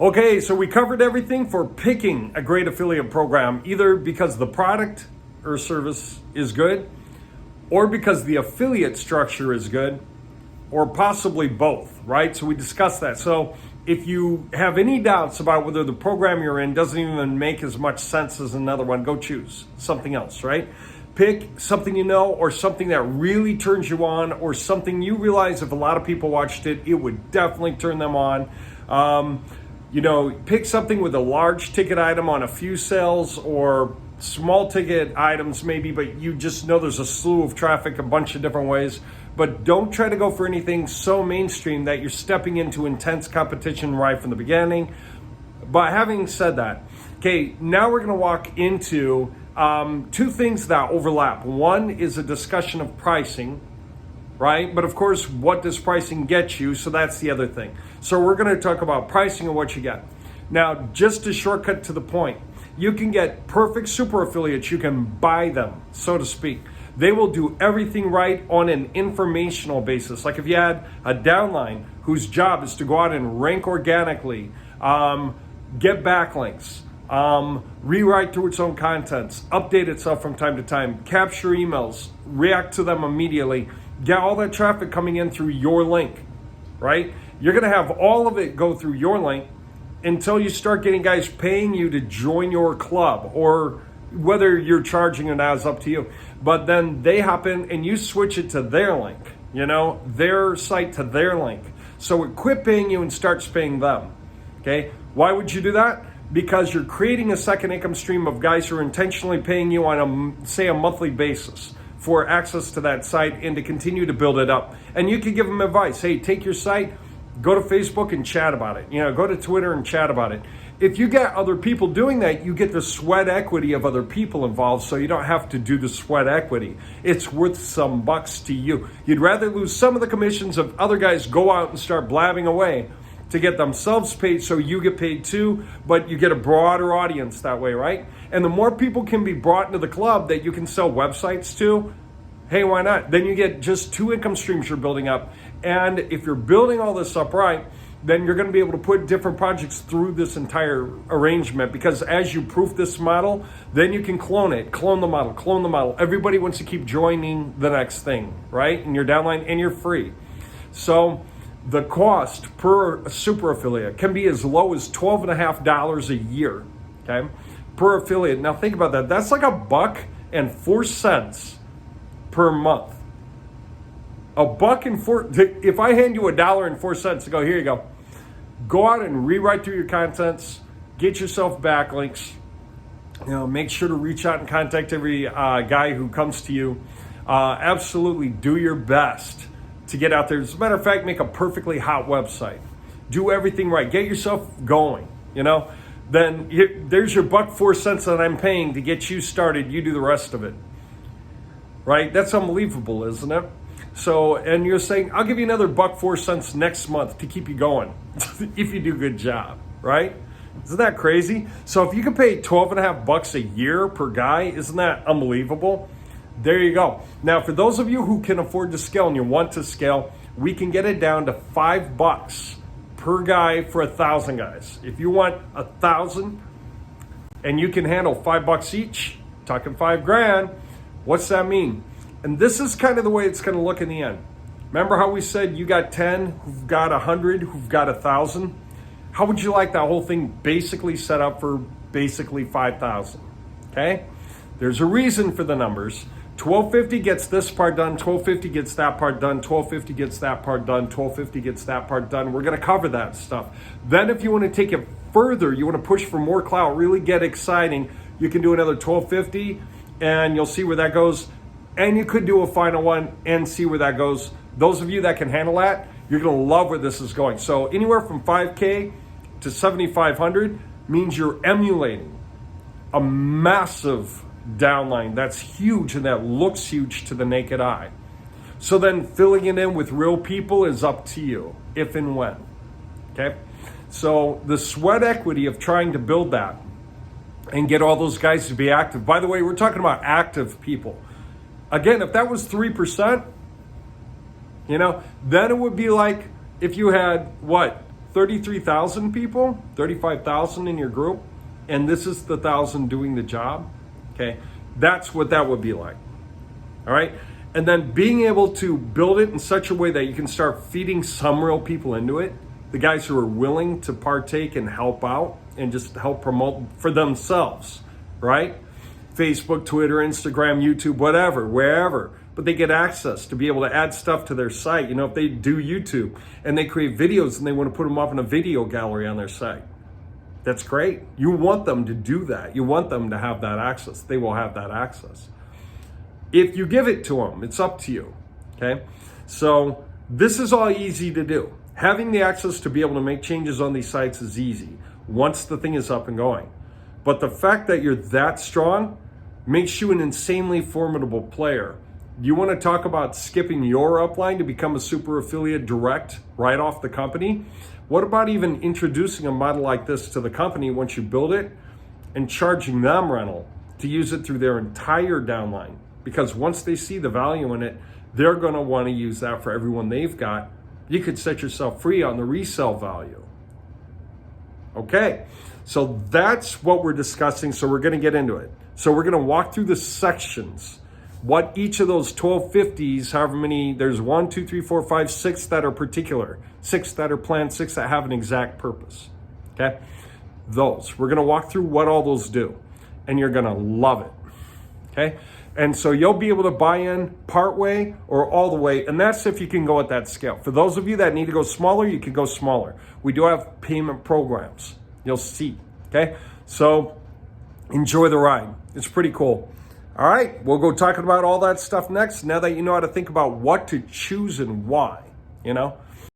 Okay, so we covered everything for picking a great affiliate program, either because the product or service is good, or because the affiliate structure is good, or possibly both, right? So we discussed that. So if you have any doubts about whether the program you're in doesn't even make as much sense as another one, go choose something else, right? Pick something you know, or something that really turns you on, or something you realize if a lot of people watched it, it would definitely turn them on. Pick something with a large ticket item on a few sales, or small ticket items maybe, but you just know there's a slew of traffic a bunch of different ways. But don't try to go for anything so mainstream that you're stepping into intense competition right from the beginning. But having said that, okay, now we're going to walk into two things that overlap. One is a discussion of pricing, right? But of course, what does pricing get you? So that's the other thing. So we're going to talk about pricing and what you get. Now, just to shortcut to the point, you can get perfect super affiliates. You can buy them, so to speak. They will do everything right on an informational basis. Like if you had a downline whose job is to go out and rank organically, get backlinks, rewrite through its own contents, update itself from time to time, capture emails, react to them immediately, get all that traffic coming in through your link, right? You're going to have all of it go through your link until you start getting guys paying you to join your club, or whether you're charging or not is up to you. But then they hop in and you switch it to their link, their site to their link. So it quit paying you and starts paying them, okay? Why would you do that? Because you're creating a second income stream of guys who are intentionally paying you on a monthly basis for access to that site and to continue to build it up. And you can give them advice. Hey, take your site, go to Facebook and chat about it. Go to Twitter and chat about it. If you get other people doing that, you get the sweat equity of other people involved, so you don't have to do the sweat equity. It's worth some bucks to you. You'd rather lose some of the commissions of other guys go out and start blabbing away to get themselves paid, so you get paid too, but you get a broader audience that way, right? And the more people can be brought into the club that you can sell websites to, hey, why not? Then you get just two income streams you're building up. And if you're building all this up right, then you're going to be able to put different projects through this entire arrangement, because as you proof this model, then you can clone the model. Everybody wants to keep joining the next thing, right? And you're downline and you're free. So the cost per super affiliate can be as low as $12.50 a year, okay, per affiliate. Now think about that. That's like $1.04 per month. $1.04. If I hand you $1.04 to go, here you go. Go out and rewrite through your contents. Get yourself backlinks. Make sure to reach out and contact every guy who comes to you. Absolutely do your best to get out there. As a matter of fact, make a perfectly hot website. Do everything right. Get yourself going. Then there's your $1.04 that I'm paying to get you started. You do the rest of it. Right? That's unbelievable, isn't it? So, and you're saying, I'll give you another $1.04 next month to keep you going if you do a good job, right? Isn't that crazy? So if you can pay $12.50 a year per guy, isn't that unbelievable? There you go. Now, for those of you who can afford to scale and you want to scale, we can get it down to $5 per guy for 1,000 guys. If you want 1,000 and you can handle $5 each, talking $5,000, what's that mean? And this is kind of the way it's going to look in the end. Remember how we said you got 10 who've got 100, who've got 1,000? How would you like that whole thing basically set up for basically 5,000? Okay? There's a reason for the numbers. 1250 gets this part done, 1250 gets that part done, 1250 gets that part done, 1250 gets that part done. We're going to cover that stuff. Then if you want to take it further, you want to push for more clout, really get exciting, you can do another 1250 and you'll see where that goes. And you could do a final one and see where that goes. Those of you that can handle that, you're going to love where this is going. So anywhere from 5K to 7,500 means you're emulating a massive downline that's huge and that looks huge to the naked eye. So then filling it in with real people is up to you, if and when. Okay? So the sweat equity of trying to build that and get all those guys to be active. By the way, we're talking about active people. Again, if that was 3%, then it would be like if you had, 33,000 people, 35,000 in your group, and this is the 1,000 doing the job, okay? That's what that would be like, all right? And then being able to build it in such a way that you can start feeding some real people into it, the guys who are willing to partake and help out and just help promote for themselves, right? Facebook, Twitter, Instagram, YouTube, whatever, wherever. But they get access to be able to add stuff to their site. You know, if they do YouTube and they create videos and they want to put them up in a video gallery on their site, that's great. You want them to do that. You want them to have that access. They will have that access. If you give it to them, it's up to you, okay? So this is all easy to do. Having the access to be able to make changes on these sites is easy once the thing is up and going. But the fact that you're that strong makes you an insanely formidable player. You want to talk about skipping your upline to become a super affiliate direct right off the company? What about even introducing a model like this to the company once you build it and charging them rental to use it through their entire downline? Because once they see the value in it, they're going to want to use that for everyone they've got. You could set yourself free on the resale value. Okay, so that's what we're discussing. So we're going to get into it. So we're going to walk through the sections. What each of those 1250s, however many, there's 1, 2, 3, 4, 5, 6 that are particular, 6 that are planned, 6 that have an exact purpose. Okay, those. We're going to walk through what all those do, and you're going to love it. Okay, and so you'll be able to buy in part way or all the way, and that's if you can go at that scale. For those of you that need to go smaller, you can go smaller. We do have payment programs. You'll see. Okay, so enjoy the ride. It's pretty cool. All right, we'll go talking about all that stuff next. Now that you know how to think about what to choose and why, you know.